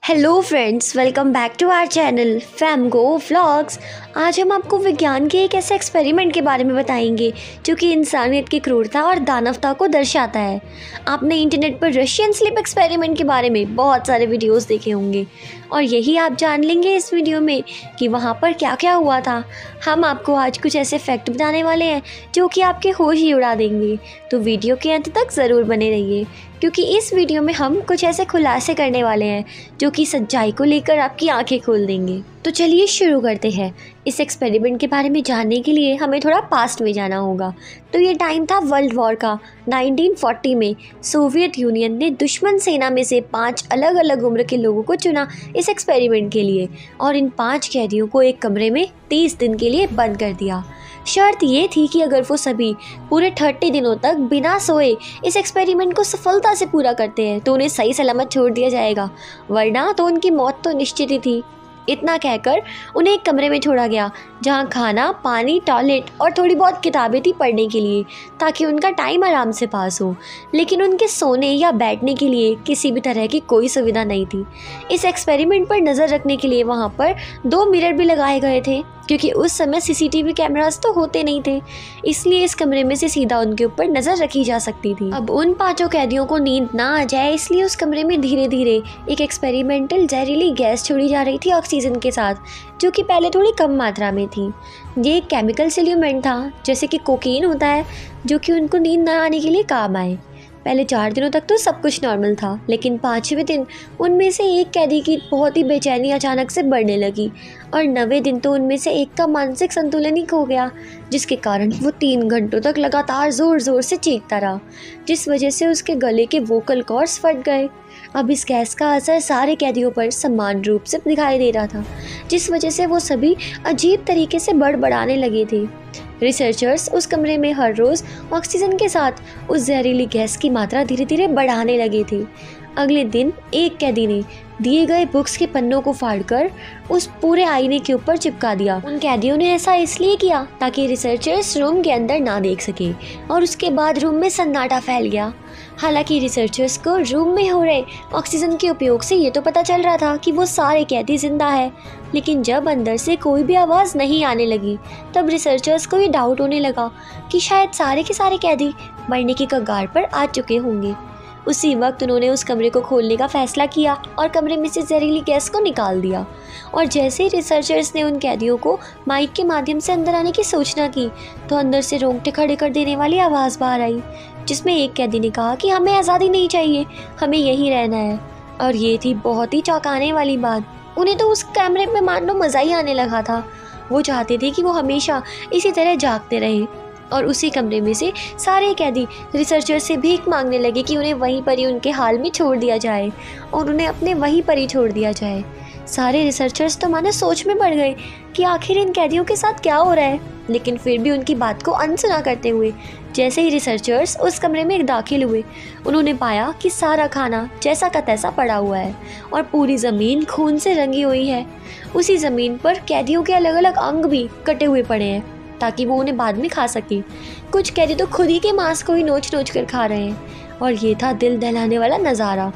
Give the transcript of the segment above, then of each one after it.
Hello friends, welcome back to our channel Famgo vlogs. आज हम आपको विज्ञान के एक ऐसे एक्सपेरिमेंट के बारे में बताएंगे जो कि इंसानियत की क्रूरता और दानवता को दर्शाता है। आपने इंटरनेट पर रशियन स्लीप एक्सपेरिमेंट के बारे में बहुत सारे वीडियोस देखे होंगे और यही आप जान लेंगे इस वीडियो में कि वहाँ पर क्या क्या हुआ था। हम आपको आज कुछ ऐसे फैक्ट बताने वाले हैं जो कि आपके होश ही उड़ा देंगे, तो वीडियो के अंत तक ज़रूर बने रहिए क्योंकि इस वीडियो में हम कुछ ऐसे खुलासे करने वाले हैं जो कि सच्चाई को लेकर आपकी आंखें खोल देंगे। तो चलिए शुरू करते हैं। इस एक्सपेरिमेंट के बारे में जानने के लिए हमें थोड़ा पास्ट में जाना होगा। तो ये टाइम था वर्ल्ड वॉर का। 1940 में सोवियत यूनियन ने दुश्मन सेना में से 5 अलग अलग उम्र के लोगों को चुना इस एक्सपेरिमेंट के लिए और इन 5 कैदियों को एक कमरे में 30 दिन के लिए बंद कर दिया। शर्त ये थी कि अगर वो सभी पूरे 30 दिनों तक बिना सोए इस एक्सपेरिमेंट को सफलता से पूरा करते हैं तो उन्हें सही सलामत छोड़ दिया जाएगा, वरना तो उनकी मौत तो निश्चित ही थी। इतना कहकर उन्हें एक कमरे में छोड़ा गया जहां खाना, पानी, टॉयलेट और थोड़ी बहुत किताबें थी पढ़ने के लिए, ताकि उनका टाइम आराम से पास हो। लेकिन उनके सोने या बैठने के लिए किसी भी तरह की कोई सुविधा नहीं थी। इस एक्सपेरिमेंट पर नज़र रखने के लिए वहां पर 2 मिरर भी लगाए गए थे क्योंकि उस समय सीसीटीवी कैमरास तो होते नहीं थे, इसलिए इस कमरे में से सीधा उनके ऊपर नज़र रखी जा सकती थी। अब उन 5 कैदियों को नींद ना आ जाए इसलिए उस कमरे में धीरे धीरे एक एक्सपेरिमेंटल जहरीली गैस छोड़ी जा रही थी ऑक्सीजन के साथ, जो कि पहले थोड़ी कम मात्रा में थी। ये एक केमिकल सॉल्यूमेंट था जैसे कि कोकीन होता है, जो कि उनको नींद ना आने के लिए काम आए। पहले 4 दिनों तक तो सब कुछ नॉर्मल था, लेकिन 5वें दिन उनमें से एक कैदी की बहुत ही बेचैनी अचानक से बढ़ने लगी और 9वें दिन तो उनमें से एक का मानसिक संतुलन ही खो गया, जिसके कारण वो 3 घंटों तक लगातार ज़ोर ज़ोर से चीखता रहा, जिस वजह से उसके गले के वोकल कॉर्ड्स फट गए। अब इस गैस का असर सारे कैदियों पर समान रूप से दिखाई दे रहा था, जिस वजह से वो सभी अजीब तरीके से बड़बड़ाने लगे थे। रिसर्चर्स उस कमरे में हर रोज़ ऑक्सीजन के साथ उस जहरीली गैस की मात्रा धीरे धीरे बढ़ाने लगे थे। अगले दिन एक कैदी ने दिए गए बुक्स के पन्नों को फाड़कर उस पूरे आईने के ऊपर चिपका दिया। उन कैदियों ने ऐसा इसलिए किया ताकि रिसर्चर्स रूम के अंदर ना देख सके और उसके बाद रूम में सन्नाटा फैल गया। हालांकि रिसर्चर्स को रूम में हो रहे ऑक्सीजन के उपयोग से ये तो पता चल रहा था कि वो सारे कैदी जिंदा है, लेकिन जब अंदर से कोई भी आवाज़ नहीं आने लगी तब रिसर्चर्स को ये डाउट होने लगा कि शायद सारे के सारे कैदी मरने की कगार पर आ चुके होंगे। उसी वक्त उन्होंने उस कमरे को खोलने का फैसला किया और कमरे में से जहरीली गैस को निकाल दिया। और जैसे ही रिसर्चर्स ने उन कैदियों को माइक के माध्यम से अंदर आने की सूचना की तो अंदर से रोंगटे खड़े कर देने वाली आवाज़ बाहर आई, जिसमें एक कैदी ने कहा कि हमें आज़ादी नहीं चाहिए, हमें यहीं रहना है। और ये थी बहुत ही चौंकाने वाली बात। उन्हें तो उस कैमरे में मान लो मज़ा ही आने लगा था। वो चाहते थे कि वो हमेशा इसी तरह जागते रहे। और उसी कमरे में से सारे कैदी रिसर्चर से भीख मांगने लगे कि उन्हें वहीं पर ही उनके हाल में छोड़ दिया जाए और उन्हें अपने वहीं पर ही छोड़ दिया जाए। सारे रिसर्चर्स तो मानो सोच में पड़ गए कि आखिर इन कैदियों के साथ क्या हो रहा है, लेकिन फिर भी उनकी बात को अनसुना करते हुए जैसे ही रिसर्चर्स उस कमरे में दाखिल हुए, उन्होंने पाया कि सारा खाना जैसा का तैसा पड़ा हुआ है और पूरी ज़मीन खून से रंगी हुई है। उसी ज़मीन पर कैदियों के अलग अलग अंग भी कटे हुए पड़े हैं ताकि वो उन्हें बाद में खा सके। कुछ कैदी तो खुद ही के मांस को ही नोच नोच कर खा रहे हैं और ये था दिल दहलाने वाला नज़ारा।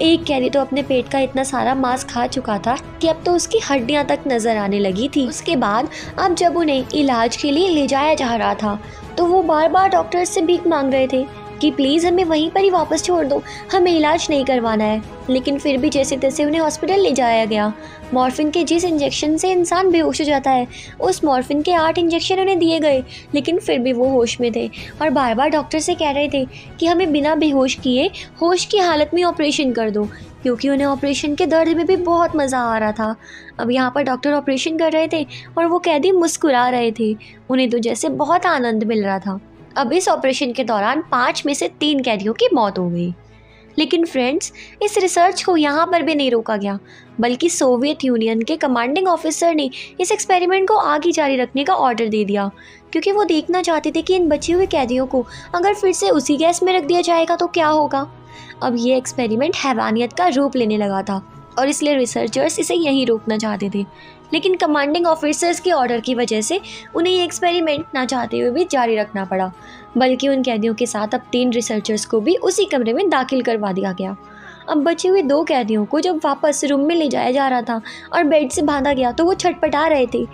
एक कैदी तो अपने पेट का इतना सारा मांस खा चुका था कि अब तो उसकी हड्डियां तक नजर आने लगी थी। उसके बाद अब जब उन्हें इलाज के लिए ले जाया जा रहा था तो वो बार बार डॉक्टर से भीख मांग रहे थे कि प्लीज़ हमें वहीं पर ही वापस छोड़ दो, हमें इलाज नहीं करवाना है। लेकिन फिर भी जैसे तैसे उन्हें हॉस्पिटल ले जाया गया। मॉर्फिन के जिस इंजेक्शन से इंसान बेहोश हो जाता है, उस मॉर्फिन के 8 इंजेक्शन उन्हें दिए गए, लेकिन फिर भी वो होश में थे और बार बार डॉक्टर से कह रहे थे कि हमें बिना बेहोश किए होश की हालत में ऑपरेशन कर दो, क्योंकि उन्हें ऑपरेशन के दर्द में भी बहुत मज़ा आ रहा था। अब यहाँ पर डॉक्टर ऑपरेशन कर रहे थे और वो कैदी मुस्कुरा रहे थे, उन्हें तो जैसे बहुत आनंद मिल रहा था। अब इस ऑपरेशन के दौरान 5 में से 3 कैदियों की मौत हो गई। लेकिन फ्रेंड्स, इस रिसर्च को यहाँ पर भी नहीं रोका गया, बल्कि सोवियत यूनियन के कमांडिंग ऑफिसर ने इस एक्सपेरिमेंट को आगे जारी रखने का ऑर्डर दे दिया, क्योंकि वो देखना चाहते थे कि इन बचे हुए कैदियों को अगर फिर से उसी गैस में रख दिया जाएगा तो क्या होगा। अब ये एक्सपेरिमेंट हैवानियत का रूप लेने लगा था और इसलिए रिसर्चर्स इसे यहीं रोकना चाहते थे, लेकिन कमांडिंग ऑफिसर्स के ऑर्डर की वजह से उन्हें ये एक्सपेरिमेंट ना चाहते हुए भी जारी रखना पड़ा। बल्कि उन कैदियों के साथ अब 3 रिसर्चर्स को भी उसी कमरे में दाखिल करवा दिया गया। अब बचे हुए 2 कैदियों को जब वापस रूम में ले जाया जा रहा था और बेड से बांधा गया तो वो छटपटा रहे थे,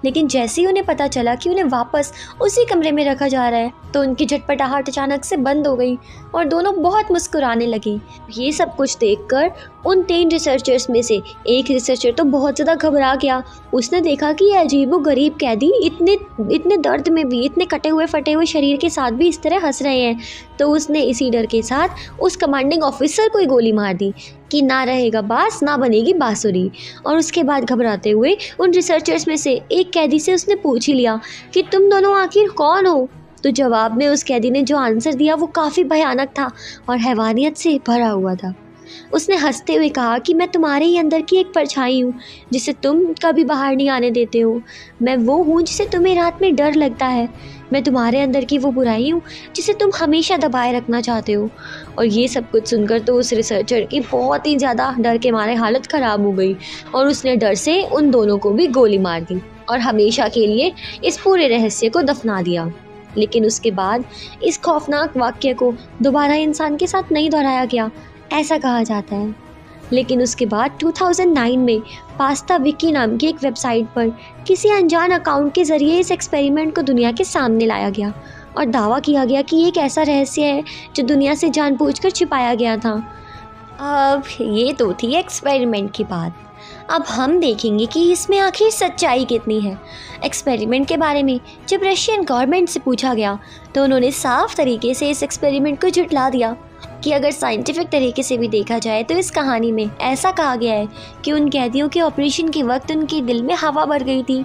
लेकिन जैसे ही उन्हें पता चला कि उन्हें वापस उसी कमरे में रखा जा रहा है तो उनकी झटपटाहट अचानक से बंद हो गई और दोनों बहुत मुस्कुराने लगे। ये सब कुछ देखकर उन 3 रिसर्चर्स में से एक रिसर्चर तो बहुत ज़्यादा घबरा गया। उसने देखा कि ये अजीबोगरीब कैदी इतने दर्द में भी, इतने कटे हुए फटे हुए शरीर के साथ भी इस तरह हंस रहे हैं। तो उसने इसी डर के साथ उस कमांडिंग ऑफिसर को ही गोली मार दी कि ना रहेगा बांस ना बनेगी बांसुरी। और उसके बाद घबराते हुए उन रिसर्चर्स में से एक कैदी से उसने पूछ ही लिया कि तुम दोनों आखिर कौन हो। तो जवाब में उस कैदी ने जो आंसर दिया वो काफ़ी भयानक था और हैवानियत से भरा हुआ था। उसने हंसते हुए कहा कि मैं तुम्हारे ही अंदर की एक परछाई हूँ जिसे तुम कभी बाहर नहीं आने देते हो। मैं वो हूँ जिसे तुम्हें रात में डर लगता है। मैं तुम्हारे अंदर की वो बुराई हूँ जिसे तुम हमेशा दबाए रखना चाहते हो। और ये सब कुछ सुनकर तो उस रिसर्चर की बहुत ही ज़्यादा डर के मारे हालत ख़राब हो गई और उसने डर से उन दोनों को भी गोली मार दी और हमेशा के लिए इस पूरे रहस्य को दफना दिया। लेकिन उसके बाद इस खौफनाक वाक्य को दोबारा इंसान के साथ नहीं दोहराया गया, ऐसा कहा जाता है। लेकिन उसके बाद 2009 में पास्ता विकी नाम की एक वेबसाइट पर किसी अनजान अकाउंट के ज़रिए इस एक्सपेरिमेंट को दुनिया के सामने लाया गया और दावा किया गया कि ये एक ऐसा रहस्य है जो दुनिया से जानबूझकर छिपाया गया था। अब ये तो थी एक्सपेरिमेंट की बात। अब हम देखेंगे कि इसमें आखिर सच्चाई कितनी है। एक्सपेरिमेंट के बारे में जब रशियन गवर्नमेंट से पूछा गया तो उन्होंने साफ तरीके से इस एक्सपेरिमेंट को झुठला दिया कि अगर साइंटिफिक तरीके से भी देखा जाए तो इस कहानी में ऐसा कहा गया है कि उन कैदियों के ऑपरेशन के वक्त उनके दिल में हवा भर गई थी।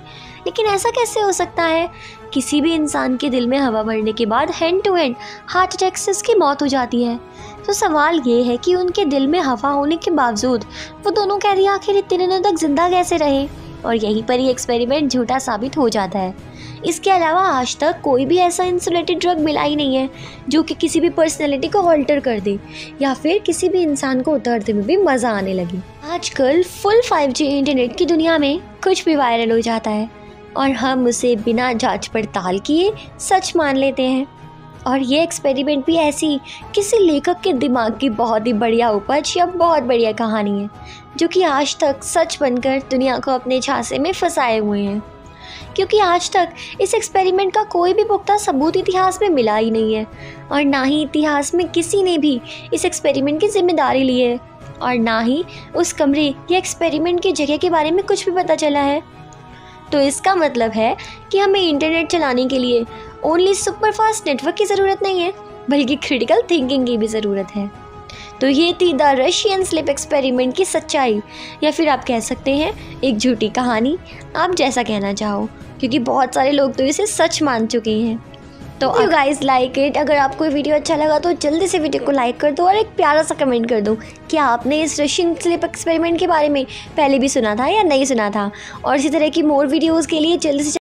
लेकिन ऐसा कैसे हो सकता है? किसी भी इंसान के दिल में हवा भरने के बाद hand to hand heart attack से उसकी मौत हो जाती है। तो सवाल ये है कि उनके दिल में हवा होने के बावजूद वो दोनों कैदी आखिर इतने दिनों तक जिंदा कैसे रहे? और यहीं पर ये एक्सपेरिमेंट झूठा साबित हो जाता है। इसके अलावा आज तक कोई भी ऐसा इंसुलेटेड ड्रग मिला ही नहीं है जो कि किसी भी पर्सनैलिटी को ऑल्टर कर दे या फिर किसी भी इंसान को उतरते में भी मज़ा आने लगे। आजकल फुल 5G इंटरनेट की दुनिया में कुछ भी वायरल हो जाता है और हम उसे बिना जांच पड़ताल किए सच मान लेते हैं। और ये एक्सपेरिमेंट भी ऐसी किसी लेखक के दिमाग की बहुत ही बढ़िया उपज या बहुत बढ़िया कहानी है जो कि आज तक सच बनकर दुनिया को अपने झांसे में फंसाए हुए हैं, क्योंकि आज तक इस एक्सपेरिमेंट का कोई भी पुख्ता सबूत इतिहास में मिला ही नहीं है और ना ही इतिहास में किसी ने भी इस एक्सपेरिमेंट की जिम्मेदारी ली है और ना ही उस कमरे या एक्सपेरिमेंट की जगह के बारे में कुछ भी पता चला है। तो इसका मतलब है कि हमें इंटरनेट चलाने के लिए ओनली सुपर फास्ट नेटवर्क की ज़रूरत नहीं है बल्कि क्रिटिकल थिंकिंग की भी ज़रूरत है। तो ये थी द रशियन स्लिप एक्सपेरिमेंट की सच्चाई, या फिर आप कह सकते हैं एक झूठी कहानी, आप जैसा कहना चाहो, क्योंकि बहुत सारे लोग तो इसे सच मान चुके हैं। तो यू गाइज लाइक इट। अगर आपको वीडियो अच्छा लगा तो जल्दी से वीडियो को लाइक कर दो और एक प्यारा सा कमेंट कर दो कि आपने इस रशियन स्लिप एक्सपेरिमेंट के बारे में पहले भी सुना था या नहीं सुना था। और इसी तरह की मोर वीडियोज़ के लिए जल्दी से